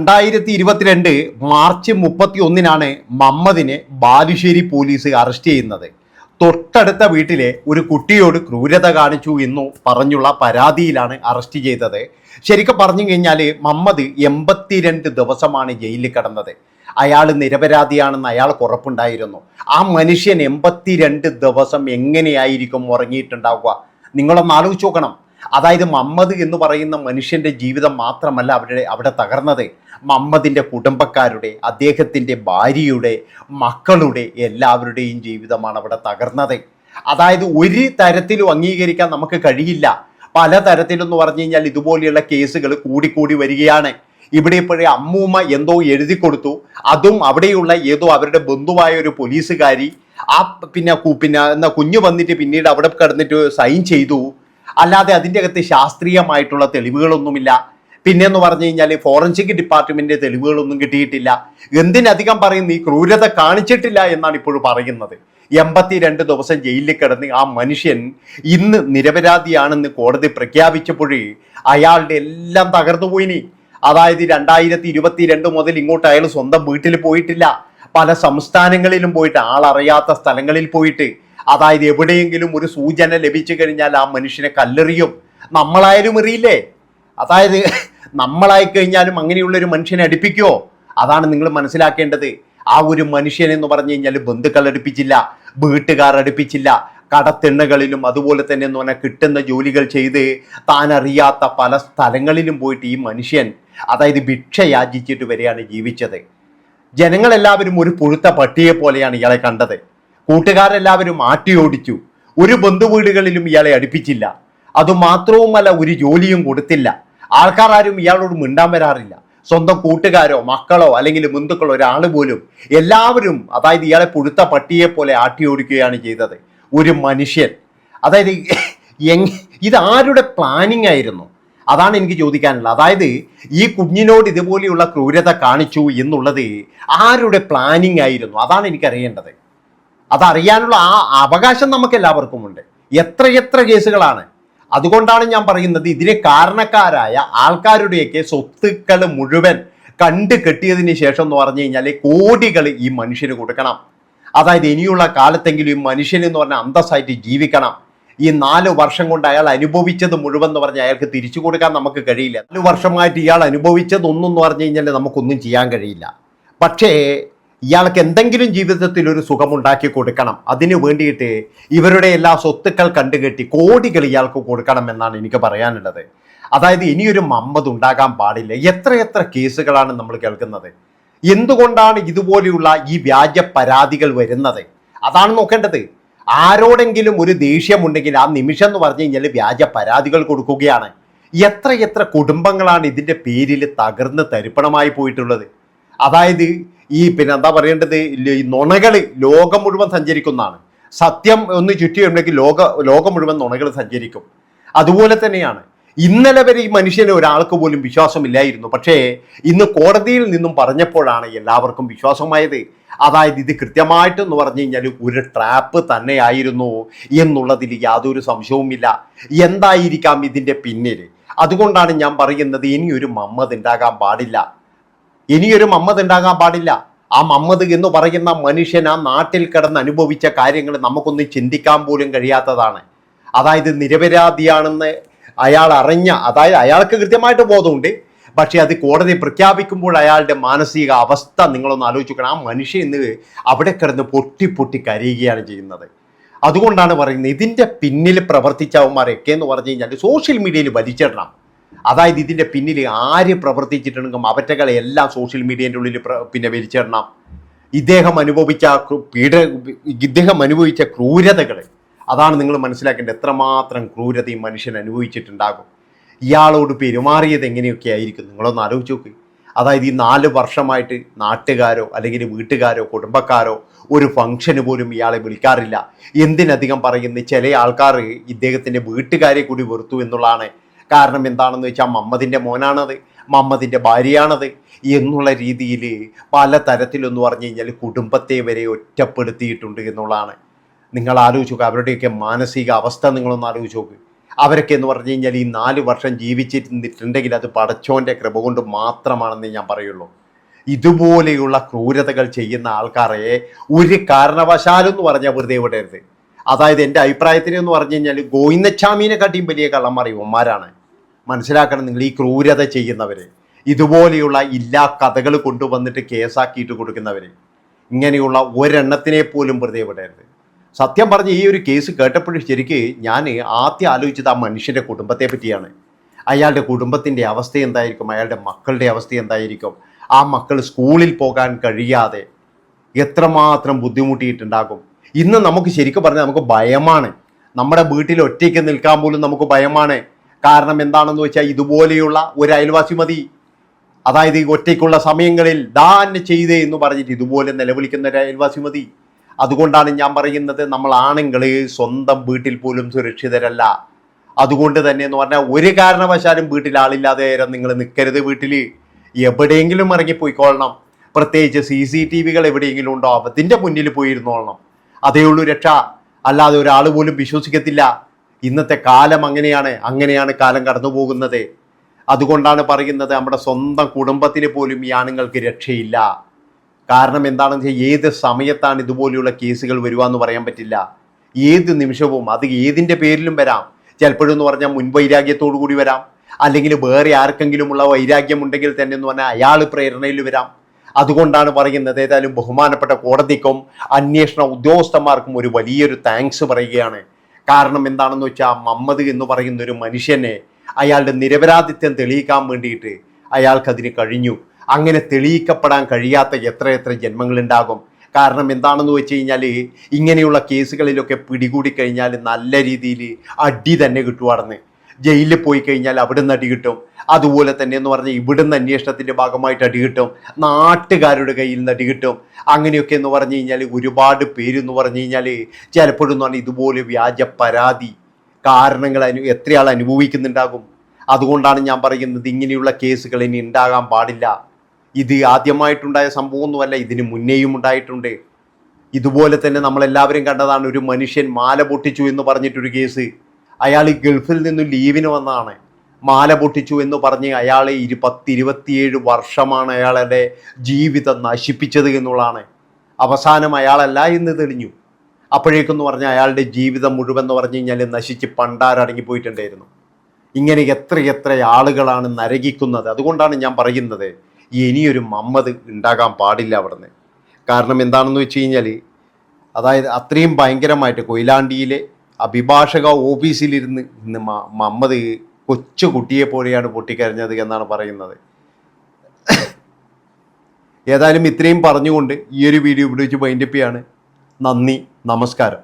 2022 March 31-നാണ് മമ്മദിനെ Balussery police arrest ചെയ്യുന്നത്. തൊട്ടടുത്ത വീട്ടിലെ ഒരു കുട്ടിയോട് ക്രൂരത കാണിച്ചു എന്നു പറഞ്ഞുള്ള പരാതിയിലാണ് അറസ്റ്റ് ചെയ്തത്. ശരിക്കും പറഞ്ഞു കഴിഞ്ഞാൽ മമ്മദ് 82 ദിവസമാണ് ജയിലിൽ കിടന്നത്. അയാൾ നിരപരാധിയാണെന്ന് അയാൾക്ക് ഉറപ്പുണ്ടായിരുന്നു. ആ മനുഷ്യൻ 82 ദിവസം എങ്ങനെയായിരിക്കും ഉറങ്ങിയിട്ടുണ്ടാവുക? നിങ്ങളൊന്ന് ആലോചിച്ച് നോക്കണം. അതായത് മമ്മദ് എന്ന് പറയുന്ന മനുഷ്യൻ്റെ ജീവിതം മാത്രമല്ല അവിടെ തകർന്നത്. മമ്മദിൻ്റെ കുടുംബക്കാരുടെ, അദ്ദേഹത്തിൻ്റെ ഭാര്യയുടെ, മക്കളുടെ എല്ലാവരുടെയും ജീവിതമാണ് അവിടെ തകർന്നത്. അതായത് ഒരു തരത്തിലും അംഗീകരിക്കാൻ നമുക്ക് കഴിയില്ല. പല തരത്തിലെന്ന് പറഞ്ഞു കഴിഞ്ഞാൽ ഇതുപോലെയുള്ള കേസുകൾ കൂടിക്കൂടി വരികയാണ്. ഇവിടെ ഇപ്പോഴേ അമ്മൂമ്മ എന്തോ എഴുതി കൊടുത്തു, അതും അവിടെയുള്ള ഏതോ അവരുടെ ബന്ധുവായ ഒരു പോലീസുകാരി പിന്നെ കുഞ്ഞു വന്നിട്ട് പിന്നീട് അവിടെ കിടന്നിട്ട് സൈൻ ചെയ്തു. അല്ലാതെ അതിൻ്റെ അകത്ത് ശാസ്ത്രീയമായിട്ടുള്ള തെളിവുകളൊന്നുമില്ല. പിന്നെന്ന് പറഞ്ഞു കഴിഞ്ഞാൽ ഫോറൻസിക് ഡിപ്പാർട്ട്മെന്റിന്റെ തെളിവുകളൊന്നും കിട്ടിയിട്ടില്ല. എന്തിനധികം പറയുന്നു, ഈ ക്രൂരത കാണിച്ചിട്ടില്ല എന്നാണ് ഇപ്പോഴും പറയുന്നത്. 82 ദിവസം ജയിലിൽ കിടന്ന് ആ മനുഷ്യൻ ഇന്ന് നിരപരാധിയാണെന്ന് കോടതി പ്രഖ്യാപിച്ചപ്പോഴേ അയാളുടെ എല്ലാം തകർന്നുപോയിനി. അതായത് 2022 മുതൽ ഇങ്ങോട്ട് അയാൾ സ്വന്തം വീട്ടിൽ പോയിട്ടില്ല. പല സംസ്ഥാനങ്ങളിലും പോയിട്ട്, ആളറിയാത്ത സ്ഥലങ്ങളിൽ പോയിട്ട്, അതായത് എവിടെയെങ്കിലും ഒരു സൂചന ലഭിച്ചു കഴിഞ്ഞാൽ ആ മനുഷ്യനെ കല്ലെറിയും. നമ്മളായാലും എറിയില്ലേ? അതായത് നമ്മളായി കഴിഞ്ഞാലും അങ്ങനെയുള്ളൊരു മനുഷ്യനെ അടുപ്പിക്കുമോ? അതാണ് നിങ്ങൾ മനസ്സിലാക്കേണ്ടത്. ആ ഒരു മനുഷ്യൻ എന്ന് പറഞ്ഞു കഴിഞ്ഞാൽ ബന്ധുക്കൾ അടുപ്പിച്ചില്ല, വീട്ടുകാർ അടുപ്പിച്ചില്ല. കടത്തിണ്ണകളിലും അതുപോലെ തന്നെ എന്ന് പറഞ്ഞാൽ കിട്ടുന്ന ജോലികൾ ചെയ്ത് താൻ അറിയാത്ത പല സ്ഥലങ്ങളിലും പോയിട്ട് ഈ മനുഷ്യൻ അതായത് ഭിക്ഷ യാചിച്ചിട്ട് വരെയാണ് ജീവിച്ചത്. ജനങ്ങളെല്ലാവരും ഒരു പുഴുത്ത പട്ടിയെ പോലെയാണ് ഇയാളെ കണ്ടത്. കൂട്ടുകാരെല്ലാവരും ആട്ടിയോടിച്ചു. ഒരു ബന്ധുവീടുകളിലും ഇയാളെ അടുപ്പിച്ചില്ല. അതുമാത്രവുമല്ല, ഒരു ജോലിയും കൊടുത്തില്ല. ആൾക്കാർ ആരും ഇയാളോട് മിണ്ടാൻ വരാറില്ല. സ്വന്തം കൂട്ടുകാരോ മക്കളോ അല്ലെങ്കിൽ ബന്ധുക്കളോ ഒരാൾ പോലും, എല്ലാവരും അതായത് ഇയാളെ പുഴുത്ത പട്ടിയെ പോലെ ആട്ടിയോടിക്കുകയാണ് ചെയ്തത്. ഒരു മനുഷ്യൻ, അതായത് ഇത് ആരുടെ പ്ലാനിങ് ആയിരുന്നു? അതാണ് എനിക്ക് ചോദിക്കാനുള്ളത്. അതായത് ഈ കുഞ്ഞിനോട് ഇതുപോലെയുള്ള ക്രൂരത കാണിച്ചു എന്നുള്ളത് ആരുടെ പ്ലാനിങ് ആയിരുന്നു? അതാണ് എനിക്കറിയേണ്ടത്. അതറിയാനുള്ള ആ അവകാശം നമുക്ക് എല്ലാവർക്കും ഉണ്ട്. എത്രയെത്ര കേസുകളാണ്. അതുകൊണ്ടാണ് ഞാൻ പറയുന്നത്, ഇതിന് കാരണക്കാരായ ആൾക്കാരുടെയൊക്കെ സ്വത്തുക്കൾ മുഴുവൻ കണ്ടു കെട്ടിയതിന് ശേഷം എന്ന് പറഞ്ഞു കഴിഞ്ഞാൽ കോടികൾ ഈ മനുഷ്യന് കൊടുക്കണം. അതായത് ഇനിയുള്ള കാലത്തെങ്കിലും ഈ മനുഷ്യൻ എന്ന് പറഞ്ഞാൽ അന്തസ്സായിട്ട് ജീവിക്കണം. ഈ 4 വർഷം കൊണ്ട് അയാൾ അനുഭവിച്ചത് മുഴുവൻ എന്ന് പറഞ്ഞാൽ അയാൾക്ക് തിരിച്ചു കൊടുക്കാൻ നമുക്ക് കഴിയില്ല. 4 വർഷമായിട്ട് ഇയാൾ അനുഭവിച്ചതൊന്നും എന്ന് പറഞ്ഞു കഴിഞ്ഞാൽ നമുക്കൊന്നും ചെയ്യാൻ കഴിയില്ല. പക്ഷേ ഇയാൾക്ക് എന്തെങ്കിലും ജീവിതത്തിൽ ഒരു സുഖമുണ്ടാക്കി കൊടുക്കണം. അതിനു വേണ്ടിയിട്ട് ഇവരുടെ എല്ലാ സ്വത്തുക്കൾ കണ്ടുകെട്ടി കോടികൾ ഇയാൾക്ക് കൊടുക്കണം എന്നാണ് എനിക്ക് പറയാനുള്ളത്. അതായത് ഇനിയൊരു മമ്മദ് ഉണ്ടാകാൻ പാടില്ല. എത്രയെത്ര കേസുകളാണ് നമ്മൾ കേൾക്കുന്നത്. എന്തുകൊണ്ടാണ് ഇതുപോലെയുള്ള ഈ വ്യാജ പരാതികൾ വരുന്നത്? അതാണ് നോക്കേണ്ടത്. ആരോടെങ്കിലും ഒരു ദേഷ്യമുണ്ടെങ്കിൽ ആ നിമിഷം എന്ന് പറഞ്ഞു കഴിഞ്ഞാൽ വ്യാജ പരാതികൾ കൊടുക്കുകയാണ്. എത്രയെത്ര കുടുംബങ്ങളാണ് ഇതിൻ്റെ പേരിൽ തകർന്ന് തരിപ്പണമായി പോയിട്ടുള്ളത്. അതായത് ഈ എന്താ പറയേണ്ടത്, ഈ നുണകൾ ലോകം മുഴുവൻ സഞ്ചരിക്കുന്നതാണ്. സത്യം ഒന്ന് ചുറ്റിയുണ്ടെങ്കിൽ ലോകം മുഴുവൻ നുണകൾ സഞ്ചരിക്കും. അതുപോലെ തന്നെയാണ് ഇന്നലെ വരെ ഈ മനുഷ്യന് ഒരാൾക്ക് പോലും വിശ്വാസമില്ലായിരുന്നു. പക്ഷേ ഇന്ന് കോടതിയിൽ നിന്നും പറഞ്ഞപ്പോഴാണ് എല്ലാവർക്കും വിശ്വാസമായത്. അതായത് ഇത് കൃത്യമായിട്ടെന്ന് പറഞ്ഞു കഴിഞ്ഞാൽ ഒരു ട്രാപ്പ് തന്നെയായിരുന്നു എന്നുള്ളതിൽ യാതൊരു സംശയവുമില്ല. എന്തായിരിക്കാം ഇതിൻ്റെ പിന്നിൽ? അതുകൊണ്ടാണ് ഞാൻ പറയുന്നത്, ഇനിയൊരു മമ്മദ് ഉണ്ടാകാൻ പാടില്ല. ഇനിയൊരു മമ്മദ് ഉണ്ടാകാൻ പാടില്ല. ആ മമ്മദ് എന്ന് പറയുന്ന മനുഷ്യൻ ആ നാട്ടിൽ കിടന്ന് അനുഭവിച്ച കാര്യങ്ങൾ നമുക്കൊന്നും ചിന്തിക്കാൻ പോലും കഴിയാത്തതാണ്. അതായത് നിരപരാധിയാണെന്ന് അയാൾ അതായത് അയാൾക്ക് കൃത്യമായിട്ട് ബോധമുണ്ട്. പക്ഷേ അത് കോടതി പ്രഖ്യാപിക്കുമ്പോൾ അയാളുടെ മാനസിക അവസ്ഥ നിങ്ങളൊന്ന് ആലോചിക്കണം. ആ മനുഷ്യൻ ഇന്ന് അവിടെ കിടന്ന് പൊട്ടി കരയുകയാണ് ചെയ്യുന്നത്. അതുകൊണ്ടാണ് പറയുന്നത്, ഇതിൻ്റെ പിന്നിൽ പ്രവർത്തിച്ചവന്മാരൊക്കെ എന്ന് പറഞ്ഞു കഴിഞ്ഞാൽ സോഷ്യൽ മീഡിയയിൽ വലിച്ചിടണം. അതായത് ഇതിൻ്റെ പിന്നിൽ ആര് പ്രവർത്തിച്ചിട്ടുണ്ടെങ്കിലും അവറ്റകളെ എല്ലാം സോഷ്യൽ മീഡിയൻ്റെ ഉള്ളിൽ വലിച്ചിടണം. ഇദ്ദേഹം അനുഭവിച്ച ക്രൂരതകൾ, അതാണ് നിങ്ങൾ മനസ്സിലാക്കേണ്ടത്. എത്രമാത്രം ക്രൂരത ഈ മനുഷ്യൻ അനുഭവിച്ചിട്ടുണ്ടാകും. ഇയാളോട് പെരുമാറിയത് എങ്ങനെയൊക്കെ ആയിരിക്കും നിങ്ങളൊന്ന് ആലോചിച്ച് നോക്ക്. അതായത് ഈ 4 വർഷമായിട്ട് നാട്ടുകാരോ അല്ലെങ്കിൽ വീട്ടുകാരോ കുടുംബക്കാരോ ഒരു ഫംഗ്ഷന് പോലും ഇയാളെ വിളിക്കാറില്ല. എന്തിനധികം പറയുന്ന ചില ആൾക്കാർ ഇദ്ദേഹത്തിൻ്റെ വീട്ടുകാരെ കൂടി വെറുത്തു എന്നുള്ളതാണ്. കാരണം എന്താണെന്ന് വെച്ചാൽ മമ്മദിൻ്റെ മോനാണത്, മമ്മദിൻ്റെ ഭാര്യയാണത് എന്നുള്ള രീതിയിൽ പല തരത്തിലെന്ന് പറഞ്ഞു കഴിഞ്ഞാൽ കുടുംബത്തെ വരെ ഒറ്റപ്പെടുത്തിയിട്ടുണ്ട് എന്നുള്ളതാണ്. നിങ്ങൾ ആലോചിച്ച് നോക്കുക. അവരുടെയൊക്കെ മാനസിക അവസ്ഥ നിങ്ങളൊന്ന് ആലോചിച്ച് നോക്ക്. അവരൊക്കെ എന്ന് പറഞ്ഞു കഴിഞ്ഞാൽ ഈ 4 വർഷം ജീവിച്ചിരുന്നിട്ടുണ്ടെങ്കിൽ അത് പടച്ചോൻ്റെ കൃപ കൊണ്ട് മാത്രമാണെന്ന് ഞാൻ പറയുള്ളൂ. ഇതുപോലെയുള്ള ക്രൂരതകൾ ചെയ്യുന്ന ആൾക്കാരെ ഒരു കാരണവശാലും എന്ന് പറഞ്ഞാൽ വെറുതെ വിടരുത്. അതായത് എൻ്റെ അഭിപ്രായത്തിന് എന്ന് പറഞ്ഞു കഴിഞ്ഞാൽ ഗോവിന്ദച്ചാമീനെ കാട്ടിയും വലിയ കള്ളന്മാർ ഇവന്മാരാണ്. മനസ്സിലാക്കണം നിങ്ങൾ, ഈ ക്രൂരത ചെയ്യുന്നവർ, ഇതുപോലെയുള്ള ഇല്ലാ കഥകൾ കൊണ്ടുവന്നിട്ട് കേസാക്കിയിട്ട് കൊടുക്കുന്നവർ, ഇങ്ങനെയുള്ള ഒരെണ്ണത്തിനെ പോലും വെറുതെ വിടരുത്. സത്യം പറഞ്ഞ് ഈ ഒരു കേസ് കേട്ടപ്പോഴും ശരിക്ക് ഞാൻ ആദ്യം ആലോചിച്ചത് ആ മനുഷ്യൻ്റെ കുടുംബത്തെ പറ്റിയാണ്. അയാളുടെ കുടുംബത്തിൻ്റെ അവസ്ഥ എന്തായിരിക്കും, അയാളുടെ മക്കളുടെ അവസ്ഥ എന്തായിരിക്കും, ആ മക്കൾ സ്കൂളിൽ പോകാൻ കഴിയാതെ എത്രമാത്രം ബുദ്ധിമുട്ടിയിട്ടുണ്ടാകും. ഇന്ന് നമുക്ക് ശരിക്കും പറഞ്ഞാൽ നമുക്ക് ഭയമാണ്. നമ്മുടെ വീട്ടിൽ ഒറ്റയ്ക്ക് നിൽക്കാൻ പോലും നമുക്ക് ഭയമാണ്. കാരണം എന്താണെന്ന് വെച്ചാൽ ഇതുപോലെയുള്ള ഒരു അയൽവാസി മതി. അതായത് ഈ ഒറ്റയ്ക്കുള്ള സമയങ്ങളിൽ ദാൻ ചെയ്തേ എന്ന് പറഞ്ഞിട്ട് ഇതുപോലെ നിലവിളിക്കുന്ന ഒരു അയൽവാസി മതി. അതുകൊണ്ടാണ് ഞാൻ പറയുന്നത്, നമ്മൾ ആണുങ്ങൾ സ്വന്തം വീട്ടിൽ പോലും സുരക്ഷിതരല്ല. അതുകൊണ്ട് തന്നെ എന്ന് പറഞ്ഞാൽ ഒരു കാരണവശാലും വീട്ടിൽ ആളില്ലാതെ നിങ്ങൾ നിൽക്കരുത്. വീട്ടിൽ എവിടെയെങ്കിലും ഇറങ്ങിപ്പോയിക്കൊള്ളണം. പ്രത്യേകിച്ച് CCTVകൾ എവിടെയെങ്കിലും ഉണ്ടോ അതിൻ്റെ മുന്നിൽ പോയിരുന്നോളണം. അതേ ഉള്ളൂ രക്ഷ. അല്ലാതെ ഒരാൾ പോലും വിശ്വസിക്കത്തില്ല. ഇന്നത്തെ കാലം അങ്ങനെയാണ് കാലം കടന്നു പോകുന്നത്. അതുകൊണ്ടാണ് പറയുന്നത്, നമ്മുടെ സ്വന്തം കുടുംബത്തിന് പോലും ഈ ആണുങ്ങൾക്ക് രക്ഷയില്ല. കാരണം എന്താണെന്ന് വെച്ചാൽ ഏത് സമയത്താണ് ഇതുപോലെയുള്ള കേസുകൾ വരുവാന്ന് പറയാൻ പറ്റില്ല. ഏത് നിമിഷവും അത് ഏതിൻ്റെ പേരിലും വരാം. ചിലപ്പോഴെന്ന് പറഞ്ഞാൽ മുൻവൈരാഗ്യത്തോടു കൂടി വരാം, അല്ലെങ്കിൽ വേറെ ആർക്കെങ്കിലുമുള്ള വൈരാഗ്യം ഉണ്ടെങ്കിൽ തന്നെ എന്ന് പറഞ്ഞാൽ അയാൾ പ്രേരണയിൽ വരാം. അതുകൊണ്ടാണ് പറയുന്നത്, ഏതായാലും ബഹുമാനപ്പെട്ട കോടതിക്കും അന്വേഷണ ഉദ്യോഗസ്ഥന്മാർക്കും ഒരു വലിയൊരു താങ്ക്സ് പറയുകയാണ്. കാരണം എന്താണെന്ന് വെച്ചാൽ മുഹമ്മദ് എന്ന് പറയുന്ന ഒരു മനുഷ്യനെ അയാളുടെ നിരപരാധിത്വം തെളിയിക്കാൻ വേണ്ടിയിട്ട് അയാൾക്കതിന് കഴിഞ്ഞു. അങ്ങനെ തെളിയിക്കപ്പെടാൻ കഴിയാത്ത എത്ര ജന്മങ്ങളുണ്ടാകും. കാരണം എന്താണെന്ന് വെച്ച് കഴിഞ്ഞാൽ ഇങ്ങനെയുള്ള കേസുകളിലൊക്കെ പിടികൂടി കഴിഞ്ഞാൽ നല്ല രീതിയിൽ അടി തന്നെ കിട്ടുവാണെന്ന്. ജയിലിൽ പോയി കഴിഞ്ഞാൽ അവിടുന്ന് അടി കിട്ടും. അതുപോലെ തന്നെ എന്ന് പറഞ്ഞാൽ ഇവിടുന്ന് അന്വേഷണത്തിൻ്റെ ഭാഗമായിട്ട് അടി കിട്ടും, നാട്ടുകാരുടെ കയ്യിൽ നിന്ന് അടി കിട്ടും. അങ്ങനെയൊക്കെ എന്ന് പറഞ്ഞു കഴിഞ്ഞാൽ ഒരുപാട് പേരെന്ന് പറഞ്ഞു കഴിഞ്ഞാൽ ചിലപ്പോഴെന്ന് പറഞ്ഞാൽ ഇതുപോലെ വ്യാജ പരാതി കാരണങ്ങൾ എത്രയാൾ അനുഭവിക്കുന്നുണ്ടാകും. അതുകൊണ്ടാണ് ഞാൻ പറയുന്നത്, ഇങ്ങനെയുള്ള കേസുകൾ ഇനി ഉണ്ടാകാൻ പാടില്ല. ഇത് ആദ്യമായിട്ടുണ്ടായ സംഭവമൊന്നുമല്ല, ഇതിന് മുന്നേയും ഉണ്ടായിട്ടുണ്ട്. ഇതുപോലെ തന്നെ നമ്മളെല്ലാവരും കണ്ടതാണ്, ഒരു മനുഷ്യൻ മാല പൊട്ടിച്ചു എന്ന് പറഞ്ഞിട്ടൊരു കേസ്. അയാൾ ഈ ഗൾഫിൽ നിന്നും ലീവിന് വന്നതാണ്. മാല പൊട്ടിച്ചു എന്ന് പറഞ്ഞ് അയാളെ 27 വർഷമാണ് അയാളുടെ ജീവിതം നശിപ്പിച്ചത് എന്നുള്ളതാണ്. അവസാനം അയാളല്ല എന്ന് തെളിഞ്ഞു. അപ്പോഴേക്കെന്ന് പറഞ്ഞാൽ അയാളുടെ ജീവിതം മുഴുവൻ എന്ന് പറഞ്ഞു കഴിഞ്ഞാൽ നശിച്ച് പണ്ടാരടങ്ങിപ്പോയിട്ടുണ്ടായിരുന്നു. ഇങ്ങനെ എത്ര ആളുകളാണ് നരകിക്കുന്നത്. അതുകൊണ്ടാണ് ഞാൻ പറയുന്നത്, ഇനിയൊരു മുഹമ്മദ് ഉണ്ടാകാൻ പാടില്ല അവിടുന്ന്. കാരണം എന്താണെന്ന് വെച്ച് കഴിഞ്ഞാൽ, അതായത് അത്രയും ഭയങ്കരമായിട്ട് കൊയിലാണ്ടിയിലെ അഭിഭാഷക ഓഫീസിലിരുന്ന് ഇന്ന് മുഹമ്മദ് കൊച്ചു കുട്ടിയെ പോലെയാണ് പൊട്ടിക്കരഞ്ഞത് എന്നാണ് പറയുന്നത്. ഏതായാലും ഇത്രയും പറഞ്ഞുകൊണ്ട് ഈ ഒരു വീഡിയോ ഇവിടെ വെച്ച് വൈൻഡപ്പ് ചെയ്യാണ്. നന്ദി, നമസ്കാരം.